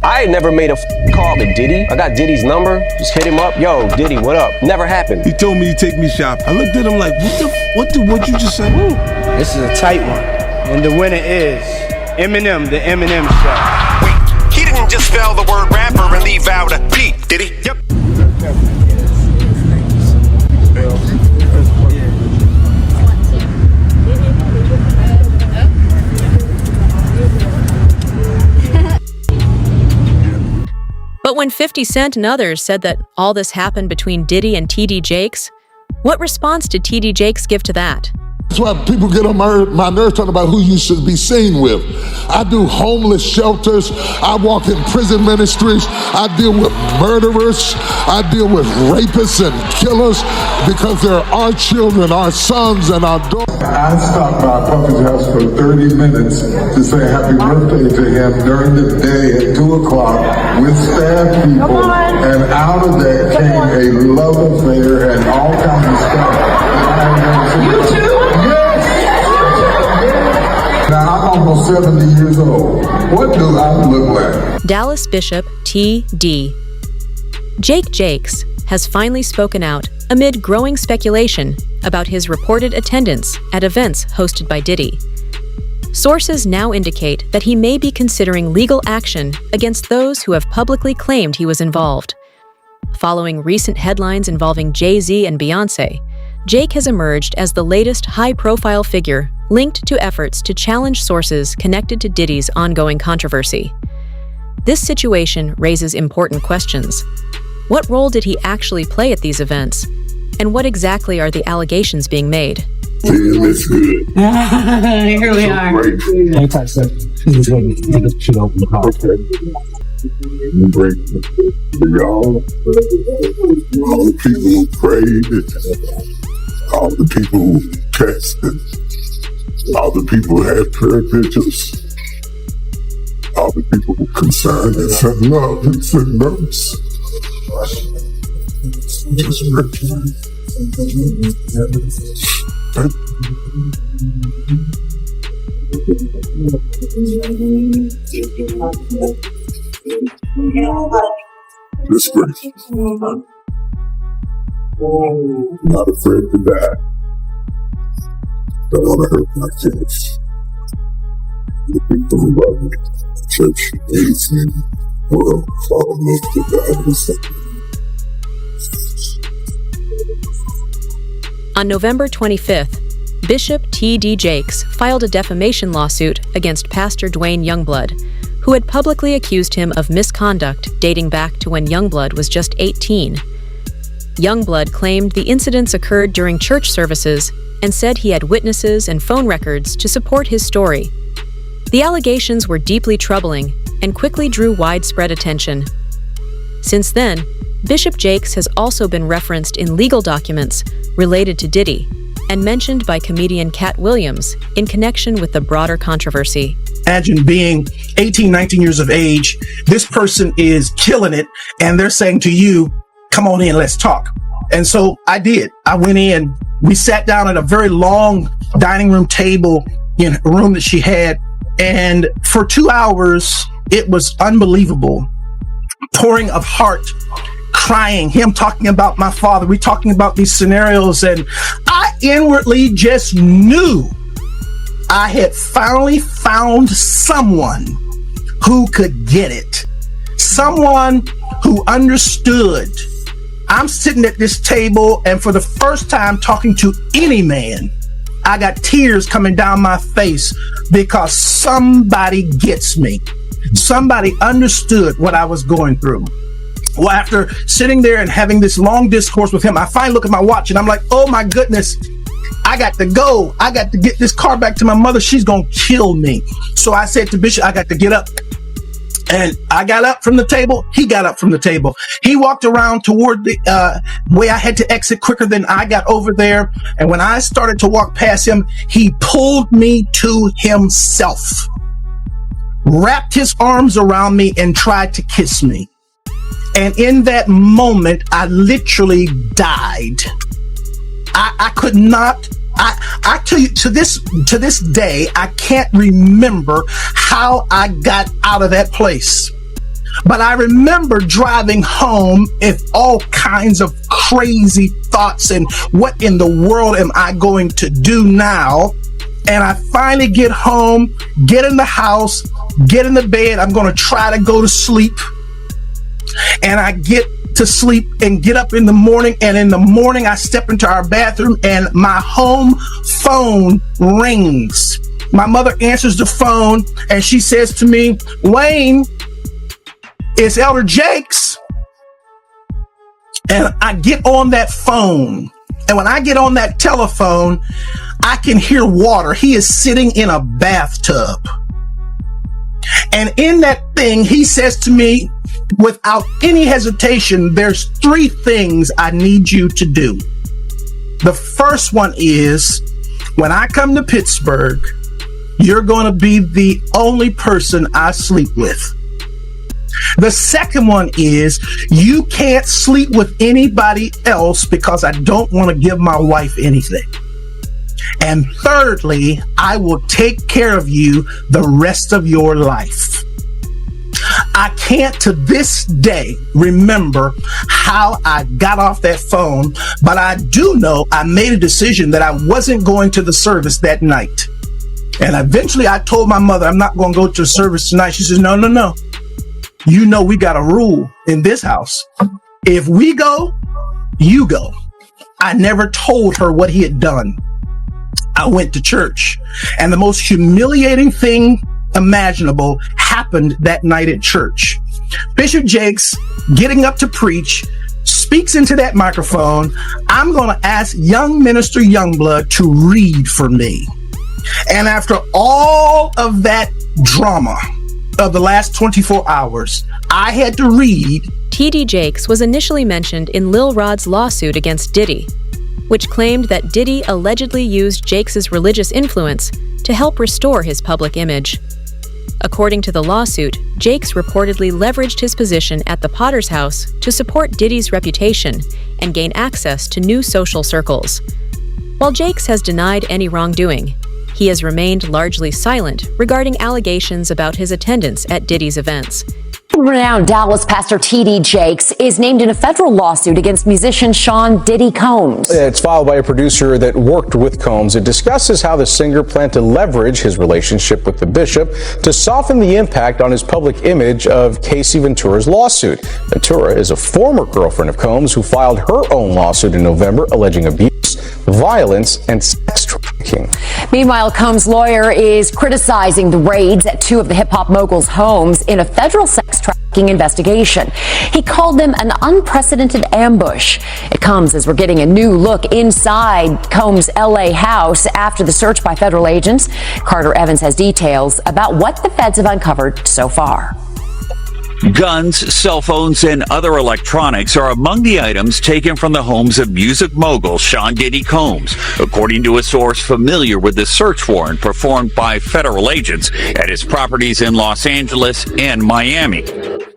I ain't never made a call to Diddy. I got Diddy's number. Just hit him up. Yo, Diddy, what up? Never happened. He told me to take me shopping. I looked at him like, what you just said? Woo. This is a tight one. And the winner is Eminem, the Eminem Show. Wait, he didn't just spell the word rapper and leave out a P, did he? Yep. But when 50 Cent and others said that all this happened between Diddy and TD Jakes, what response did TD Jakes give to that? That's why people get on my nerves talking about who you should be seen with. I do homeless shelters. I walk in prison ministries. I deal with murderers. I deal with rapists and killers because they're our children, our sons, and our daughters. I stopped by Puffy's house for 30 minutes to say happy birthday to him during the day at 2 o'clock with staff people. And out of that came a love affair and all kinds of stuff. You too? Now, I'm almost 70 years old. What do I look like? Dallas Bishop T.D. Jake Jakes has finally spoken out amid growing speculation about his reported attendance at events hosted by Diddy. Sources now indicate that he may be considering legal action against those who have publicly claimed he was involved. Following recent headlines involving Jay-Z and Beyoncé, Jake has emerged as the latest high-profile figure linked to efforts to challenge sources connected to Diddy's ongoing controversy. This situation raises important questions. What role did he actually play at these events? And what exactly are the allegations being made? Damn, it's good. Here we are. Don't touch that. He's going to get the shit open the car. Break y'all. All the people who prayed, all the people who texted, all the people who had prayer pictures, all the people who concerned and sent love and sent notes. Just great. Not afraid to die. Don't want to hurt my kids. The people who love me, the church hates me, will follow me to die. On November 25th, Bishop T.D. Jakes filed a defamation lawsuit against Pastor Dwayne Youngblood, who had publicly accused him of misconduct dating back to when Youngblood was just 18. Youngblood claimed the incidents occurred during church services and said he had witnesses and phone records to support his story. The allegations were deeply troubling and quickly drew widespread attention. Since then, Bishop Jakes has also been referenced in legal documents related to Diddy and mentioned by comedian Cat Williams in connection with the broader controversy. Imagine being 18, 19 years of age. This person is killing it, and they're saying to you, come on in, let's talk. And so I did. I went in. We sat down at a very long dining room table in a room that she had. And for 2 hours, it was unbelievable. Pouring of heart, crying, him talking about my father. We talking about these scenarios. And I inwardly just knew I had finally found someone who could get it. Someone who understood. I'm sitting at this table, and for the first time talking to any man, I got tears coming down my face because somebody gets me. Somebody understood what I was going through. Well, after sitting there and having this long discourse with him, I finally look at my watch and I'm like, oh my goodness, I got to go. I got to get this car back to my mother. She's going to kill me. So I said to Bishop, I got to get up. And I got up from the table. He got up from the table. He walked around toward the way I had to exit quicker than I got over there. And when I started to walk past him, he pulled me to himself, wrapped his arms around me and tried to kiss me. And in that moment, I literally died. I could not. I tell you, to this day, I can't remember how I got out of that place. But I remember driving home with all kinds of crazy thoughts and what in the world am I going to do now? And I finally get home, get in the house, get in the bed. I'm going to try to go to sleep. And I get to sleep and get up in the morning. And in the morning, I step into our bathroom and my home phone rings. My mother answers the phone and she says to me, Wayne, it's Elder Jakes. And I get on that phone. And when I get on that telephone, I can hear water. He is sitting in a bathtub. And in that thing, he says to me, without any hesitation, there's 3 things I need you to do. The first one is, when I come to Pittsburgh, you're going to be the only person I sleep with. The second one is, you can't sleep with anybody else because I don't want to give my wife anything. And thirdly, I will take care of you the rest of your life. I can't to this day remember how I got off that phone, but I do know I made a decision that I wasn't going to the service that night. And eventually I told my mother, I'm not going to go to the service tonight. She says, no. You know, we got a rule in this house. If we go, you go. I never told her what he had done. I went to church, and the most humiliating thing imaginable happened that night at church. Bishop Jakes, getting up to preach, speaks into that microphone. I'm going to ask young minister Youngblood to read for me. And after all of that drama of the last 24 hours, I had to read. T.D. Jakes was initially mentioned in Lil Rod's lawsuit against Diddy, which claimed that Diddy allegedly used Jakes' religious influence to help restore his public image. According to the lawsuit, Jakes reportedly leveraged his position at the Potter's house to support Diddy's reputation and gain access to new social circles. While Jakes has denied any wrongdoing, he has remained largely silent regarding allegations about his attendance at Diddy's events. Renowned Dallas pastor T.D. Jakes is named in a federal lawsuit against musician Sean Diddy Combs. It's filed by a producer that worked with Combs. It discusses how the singer planned to leverage his relationship with the bishop to soften the impact on his public image of Casey Ventura's lawsuit. Ventura is a former girlfriend of Combs who filed her own lawsuit in November alleging abuse, violence, and sex trafficking. Meanwhile, Combs' lawyer is criticizing the raids at 2 of the hip-hop mogul's homes in a federal sex trafficking investigation. He called them an unprecedented ambush. It comes as we're getting a new look inside Combs' L.A. house after the search by federal agents. Carter Evans has details about what the feds have uncovered so far. Guns, cell phones, and other electronics are among the items taken from the homes of music mogul Sean Diddy Combs, according to a source familiar with the search warrant performed by federal agents at his properties in Los Angeles and Miami.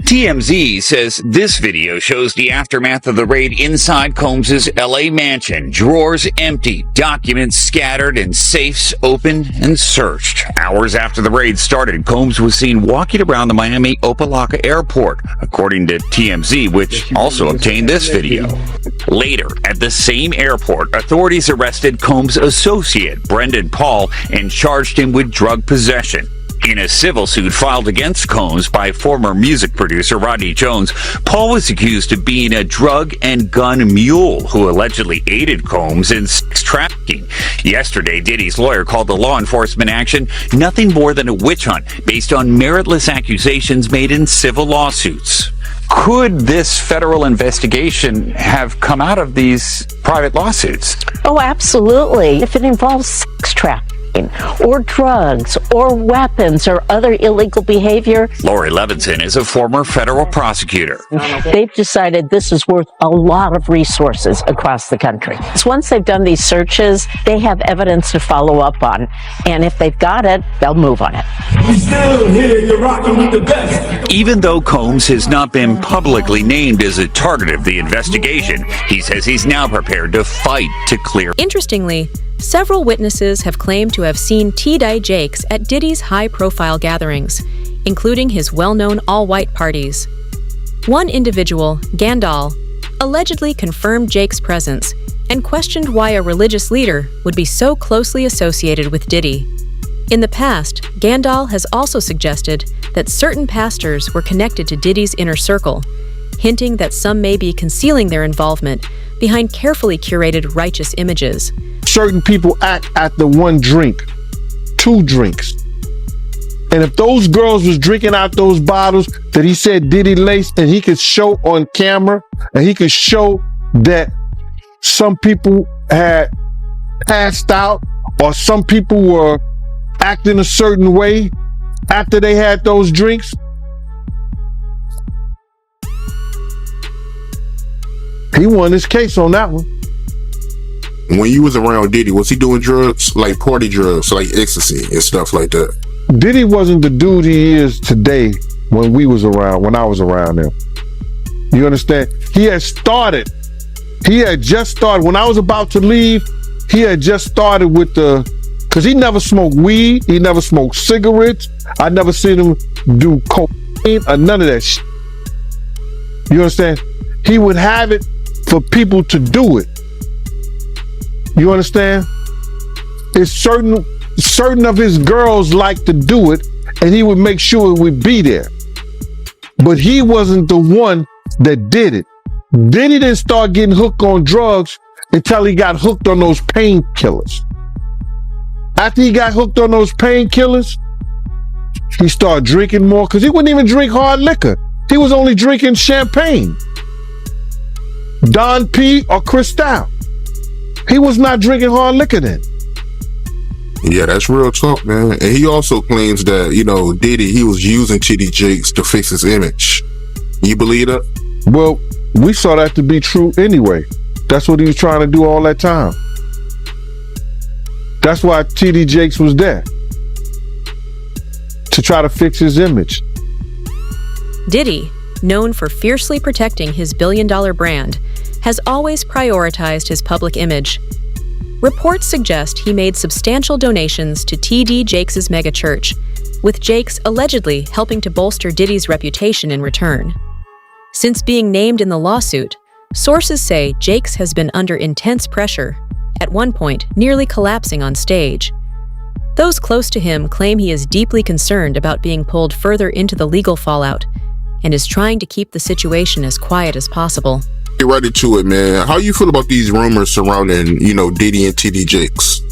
TMZ says this video shows the aftermath of the raid inside Combs' LA mansion. Drawers empty, documents scattered, and safes opened and searched. Hours after the raid started, Combs was seen walking around the Miami Opa-locka airport, according to TMZ, which also obtained this video. Later, at the same airport, authorities arrested Combs' associate, Brendan Paul, and charged him with drug possession. In a civil suit filed against Combs by former music producer Rodney Jones, Paul was accused of being a drug and gun mule who allegedly aided Combs in sex trafficking. Yesterday, Diddy's lawyer called the law enforcement action nothing more than a witch hunt based on meritless accusations made in civil lawsuits. Could this federal investigation have come out of these private lawsuits? Oh, absolutely. If it involves sex trafficking, or drugs, or weapons, or other illegal behavior. Lori Levinson is a former federal prosecutor. They've decided this is worth a lot of resources across the country. So once they've done these searches, they have evidence to follow up on. And if they've got it, they'll move on it. We still here, you're rocking with the best. Even though Combs has not been publicly named as a target of the investigation, he says he's now prepared to fight to clear. Interestingly, several witnesses have claimed to have seen T.D. Jakes at Diddy's high-profile gatherings, including his well-known all-white parties. One individual, Gandal, allegedly confirmed Jake's presence and questioned why a religious leader would be so closely associated with Diddy. In the past, Gandal has also suggested that certain pastors were connected to Diddy's inner circle, hinting that some may be concealing their involvement behind carefully curated righteous images. Certain people act after one drink, 2 drinks. And if those girls was drinking out those bottles that he said Diddy laced, and he could show on camera, and he could show that some people had passed out or some people were acting a certain way after they had those drinks, he won his case on that one. When you was around Diddy, was he doing drugs, like party drugs, like ecstasy and stuff like that? Diddy wasn't the dude he is today when I was around him. You understand? He had just started. When I was about to leave, he had just started with because he never smoked weed, he never smoked cigarettes. I never seen him do cocaine or none of that shit. You understand? He would have it for people to do it. You understand? It's certain of his girls like to do it, and he would make sure it would be there. But he wasn't the one that did it. Diddy didn't start getting hooked on drugs until he got hooked on those painkillers. After he got hooked on those painkillers, he started drinking more, because he wouldn't even drink hard liquor. He was only drinking champagne, Don P or Cristal. He was not drinking hard liquor then. Yeah, that's real talk, man. And he also claims that, Diddy, he was using TD Jakes to fix his image. You believe that? Well, we saw that to be true anyway. That's what he was trying to do all that time. That's why TD Jakes was there, to try to fix his image. Diddy, known for fiercely protecting his billion-dollar brand, has always prioritized his public image. Reports suggest he made substantial donations to TD Jakes' megachurch, with Jakes allegedly helping to bolster Diddy's reputation in return. Since being named in the lawsuit, sources say Jakes has been under intense pressure, at one point nearly collapsing on stage. Those close to him claim he is deeply concerned about being pulled further into the legal fallout and is trying to keep the situation as quiet as possible. Get right into it, man. How you feel about these rumors surrounding, Diddy and TD Jakes?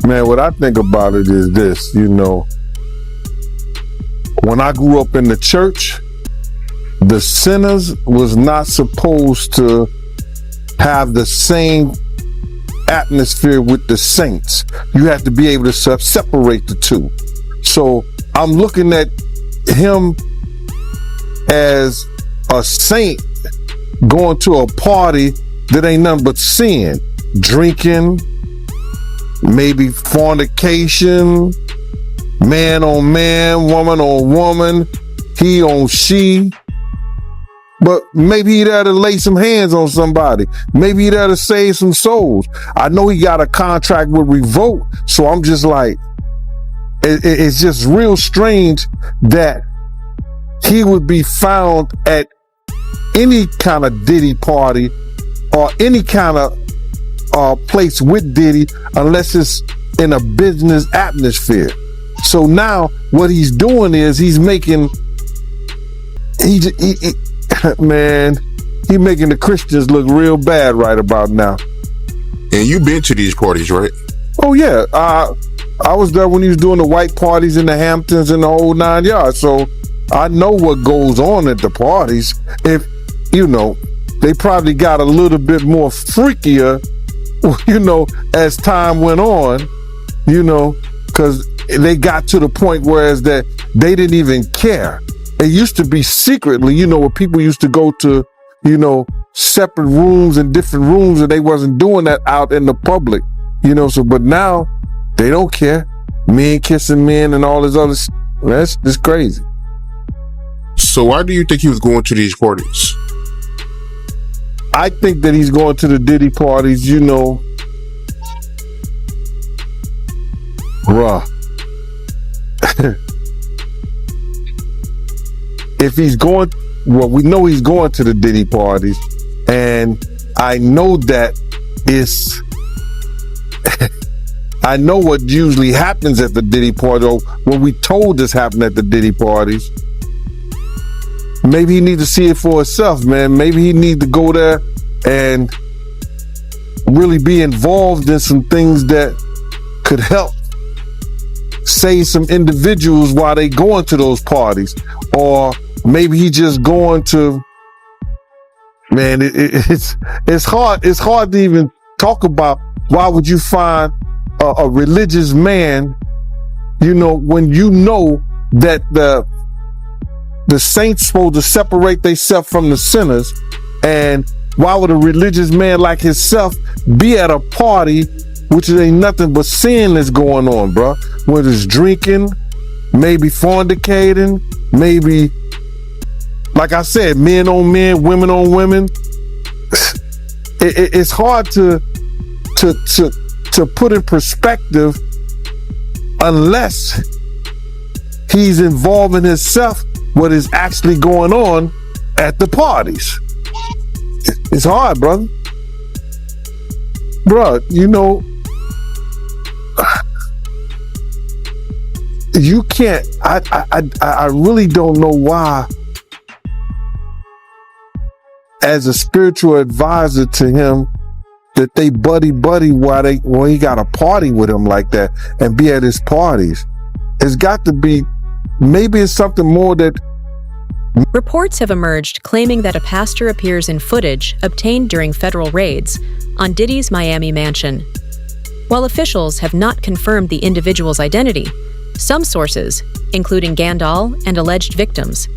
Man, what I think about it is this, when I grew up in the church, the sinners was not supposed to have the same atmosphere with the saints. You have to be able to separate the two. So I'm looking at him as a saint going to a party that ain't nothing but sin, drinking, maybe fornication, man on man, woman on woman, he on she. But maybe he'd have to lay some hands on somebody. Maybe he'd have to save some souls. I know he got a contract with Revolt, so I'm just like, it's just real strange that he would be found at any kind of Diddy party or any kind of place with Diddy unless it's in a business atmosphere. So now what he's doing is he's making the Christians look real bad right about now. And you've been to these parties, right? Oh yeah, I was there when he was doing the white parties in the Hamptons and the whole 9 yards. So I know what goes on at the parties. If they probably got a little bit more freakier, as time went on, because they got to the point whereas that they didn't even care. It used to be secretly, where people used to go to, separate rooms and different rooms, and they wasn't doing that out in the public, but now they don't care. Men kissing men and all this other that's just crazy. So why do you think he was going to these parties? I think that he's going to the Diddy parties, bruh. If he's going well, we know he's going to the Diddy parties, and I know that it's I know what usually happens at the Diddy party, or when we told this happened at the Diddy parties. Maybe he need to see it for himself, man. Maybe he need to go there and really be involved in some things that could help save some individuals while they going to those parties. Or maybe he just going to, man, it's hard to even talk about. Why would you find a religious man, you know, when you know that the saints supposed to separate themselves from the sinners? And why would a religious man like himself be at a party which ain't nothing but sin that's going on, bro? Whether it's drinking, maybe fornicating, maybe, like I said, men on men, women on women. It's hard to put in perspective unless he's involving himself what is actually going on at the parties. It's hard, brother. Bruh, you know, you can't, I really don't know why, as a spiritual advisor to him, that they buddy while he got a party with him like that and be at his parties. It's got to be, maybe it's something more that... Reports have emerged claiming that a pastor appears in footage obtained during federal raids on Diddy's Miami mansion. While officials have not confirmed the individual's identity, some sources, including Gandal and alleged victims,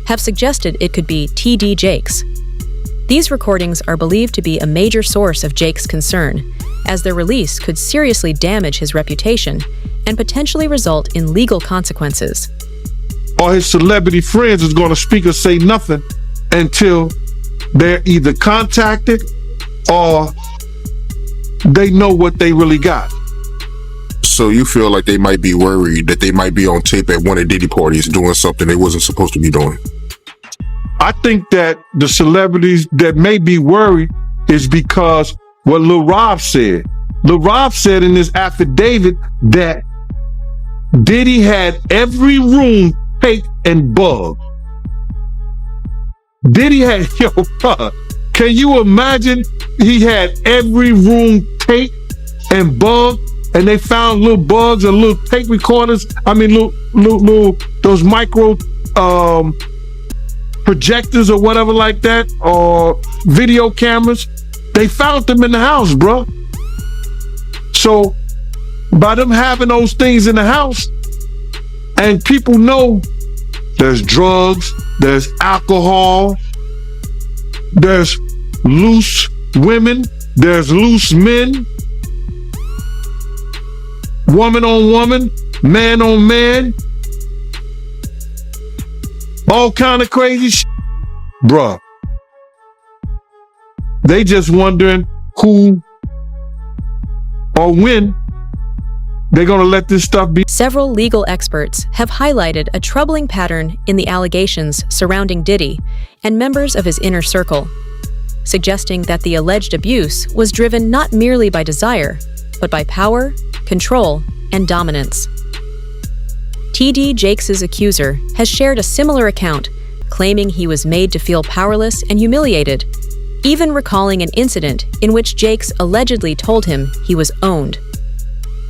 have suggested it could be T.D. Jakes. These recordings are believed to be a major source of Jake's concern, as their release could seriously damage his reputation and potentially result in legal consequences. Or his celebrity friends is going to speak or say nothing until they're either contacted or they know what they really got. So you feel like they might be worried that they might be on tape at one of Diddy parties doing something they wasn't supposed to be doing? I think that the celebrities that may be worried is because what Lil Rob said. Lil Rob said in his affidavit that Diddy had every room taped and bugged. Diddy had, can you imagine? He had every room taped and bugged, and they found little bugs and little tape recorders. I mean, little those micro projectors or whatever like that, or video cameras. They found them in the house, bro. So by them having those things in the house, and people know there's drugs, there's alcohol, there's loose women, there's loose men, woman on woman, man on man, all kind of crazy shit. Bruh, they just wondering who or when they're going to let this stuff be. Several legal experts have highlighted a troubling pattern in the allegations surrounding Diddy and members of his inner circle, suggesting that the alleged abuse was driven not merely by desire, but by power, control, and dominance. T.D. Jakes' accuser has shared a similar account, claiming he was made to feel powerless and humiliated, even recalling an incident in which Jakes allegedly told him he was owned.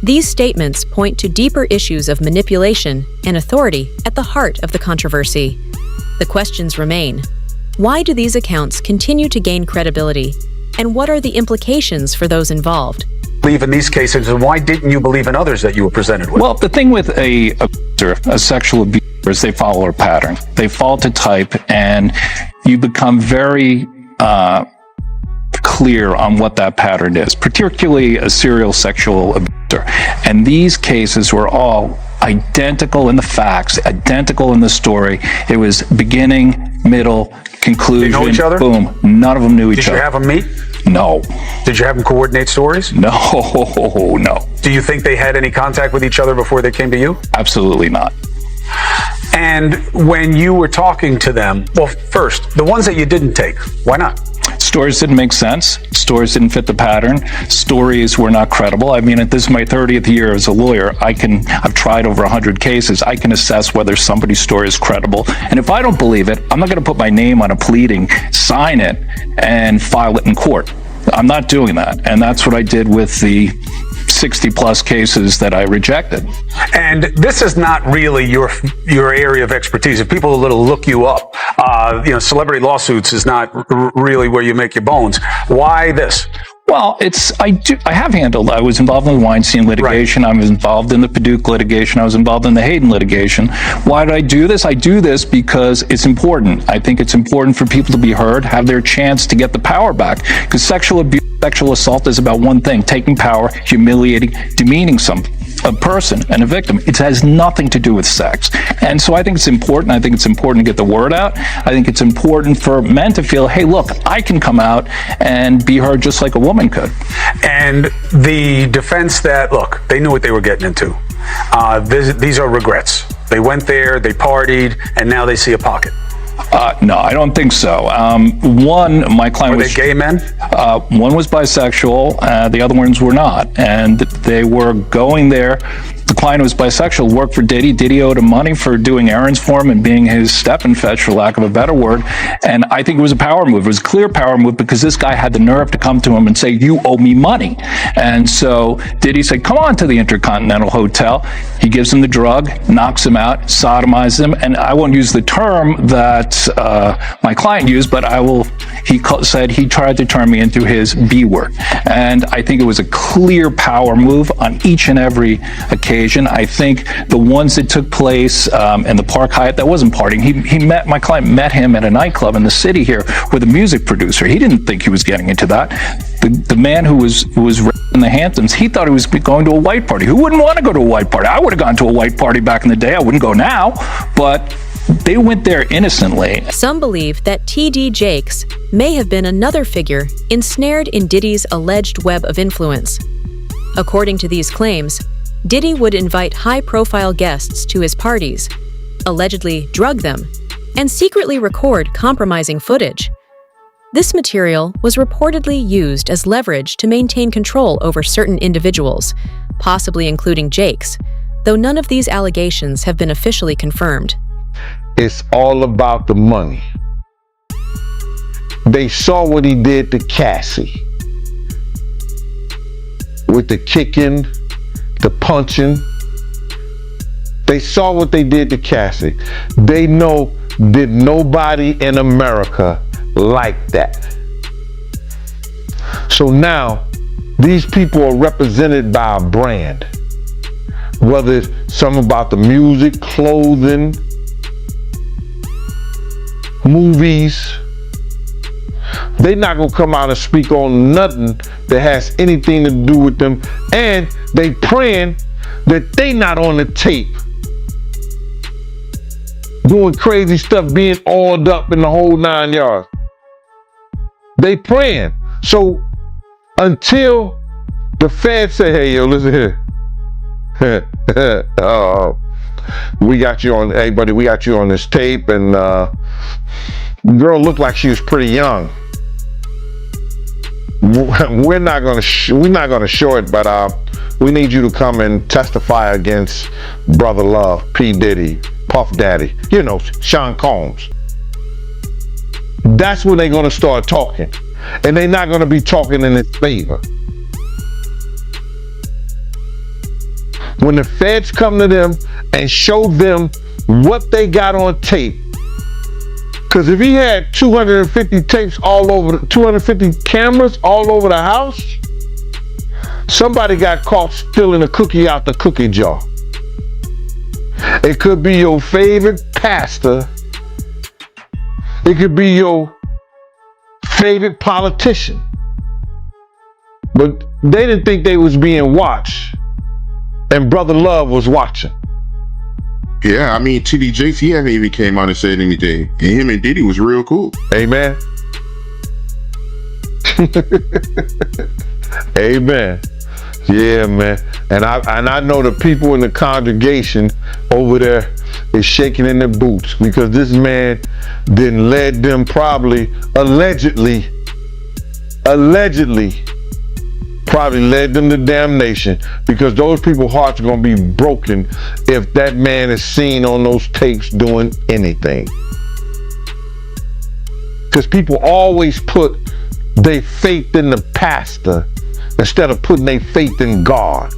These statements point to deeper issues of manipulation and authority at the heart of the controversy. The questions remain: why do these accounts continue to gain credibility, and what are the implications for those involved? Believe in these cases, and why didn't you believe in others that you were presented with? Well, the thing with a sexual abuser is they follow a pattern. They fall to type, and you become very clear on what that pattern is, particularly a serial sexual abuser. And these cases were all identical in the facts, identical in the story. It was beginning, middle, conclusion. They know each other? Boom. None of them knew each other. Did you have them meet? No. Did you have them coordinate stories? No. Do you think they had any contact with each other before they came to you? Absolutely not. And when you were talking to them, well, first, the ones that you didn't take, why not? Stories didn't make sense. Stories didn't fit the pattern. Stories were not credible. I mean, this is my 30th year as a lawyer. I've tried over 100 cases. I can assess whether somebody's story is credible. And if I don't believe it, I'm not going to put my name on a pleading, sign it, and file it in court. I'm not doing that. And that's what I did with the 60 plus cases that I rejected. And this is not really your area of expertise. If people will look you up, celebrity lawsuits is not really where you make your bones. Why this? Well, I was involved in the Weinstein litigation. Right. I was involved in the Paducah litigation. I was involved in the Hayden litigation. Why did I do this? I do this because it's important. I think it's important for people to be heard, have their chance to get the power back. Because sexual abuse, sexual assault is about one thing: taking power, humiliating, demeaning a person and a victim. It has nothing to do with sex. And so I think it's important. I think it's important to get the word out. I think it's important for men to feel, hey, look, I can come out and be heard just like a woman could. And the defense that, look, they knew what they were getting into. These are regrets. They went there, they partied, and now they see a pocket. No, I don't think so. My client were they gay men? One was bisexual, the other ones were not. And they were going there. The client was bisexual, worked for Diddy. Diddy owed him money for doing errands for him and being his step and fetch, for lack of a better word. And I think it was a power move. It was a clear power move because this guy had the nerve to come to him and say, you owe me money. And so Diddy said, come on to the Intercontinental Hotel. He gives him the drug, knocks him out, sodomizes him. And I won't use the term that my client used, but said he tried to turn me into his B word. And I think it was a clear power move on each and every occasion. I think the ones that took place in the Park Hyatt, that wasn't partying. My client met him at a nightclub in the city here with a music producer. He didn't think he was getting into that. The man who was in the Hamptons, he thought he was going to a white party. Who wouldn't want to go to a white party? I would have gone to a white party back in the day. I wouldn't go now, but they went there innocently. Some believe that T.D. Jakes may have been another figure ensnared in Diddy's alleged web of influence. According to these claims, Diddy would invite high-profile guests to his parties, allegedly drug them, and secretly record compromising footage. This material was reportedly used as leverage to maintain control over certain individuals, possibly including Jakes, though none of these allegations have been officially confirmed. It's all about the money. They saw what he did to Cassie. With the kicking, the punching. They saw what they did to Cassie. They know that nobody in America like that. So now, these people are represented by a brand. Whether it's something about the music, clothing, movies, they're not gonna come out and speak on nothing that has anything to do with them, and they praying that they not on the tape doing crazy stuff, being oiled up in the whole 9 yards. They praying. So until the feds say, hey, yo, listen here. We got you on, hey buddy, we got you on this tape, and the girl looked like she was pretty young. We're not gonna show it, but we need you to come and testify against Brother Love, P. Diddy, Puff Daddy, Sean Combs. That's when they're gonna start talking, and they're not gonna be talking in his favor. When the feds come to them and show them what they got on tape, because if he had 250 tapes all over, 250 cameras all over the house, somebody got caught stealing a cookie out the cookie jar. It could be your favorite pastor. It could be your favorite politician. But they didn't think they was being watched. And Brother Love was watching. Yeah, I mean, T.D. Jakes, he hasn't even came out and said anything. And him and Diddy was real cool. Amen. Amen. Yeah, man. And I know the people in the congregation over there is shaking in their boots because this man then led them probably, allegedly led them to damnation, because those people's hearts are going to be broken if that man is seen on those tapes doing anything. Because people always put their faith in the pastor instead of putting their faith in God.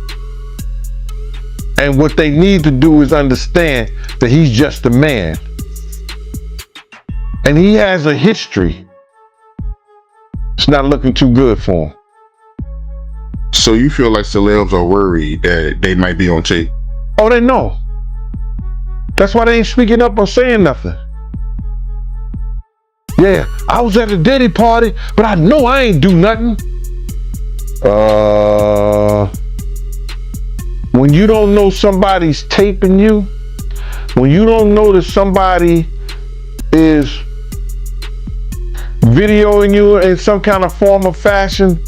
And what they need to do is understand that he's just a man. And he has a history. It's not looking too good for him. So you feel like celebs are worried that they might be on tape? Oh, they know. That's why they ain't speaking up or saying nothing. Yeah, I was at a Diddy party, but I know I ain't do nothing. When you don't know somebody's taping you, when you don't know that somebody is videoing you in some kind of form or fashion,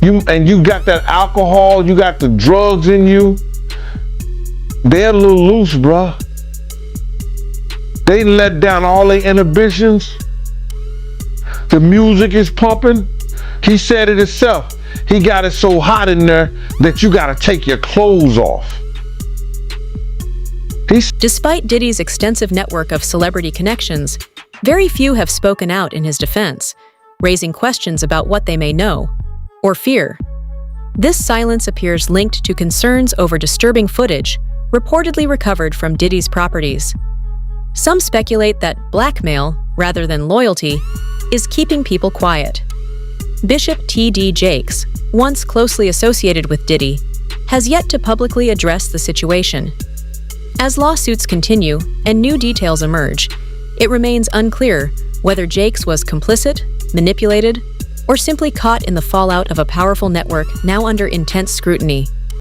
you got that alcohol, you got the drugs in you, they're a little loose, bruh. They let down all their inhibitions. The music is pumping. He said it himself. He got it so hot in there that you gotta take your clothes off. Despite Diddy's extensive network of celebrity connections, very few have spoken out in his defense, raising questions about what they may know or fear. This silence appears linked to concerns over disturbing footage reportedly recovered from Diddy's properties. Some speculate that blackmail, rather than loyalty, is keeping people quiet. Bishop T.D. Jakes, once closely associated with Diddy, has yet to publicly address the situation. As lawsuits continue and new details emerge, it remains unclear whether Jakes was complicit, manipulated, or simply caught in the fallout of a powerful network now under intense scrutiny.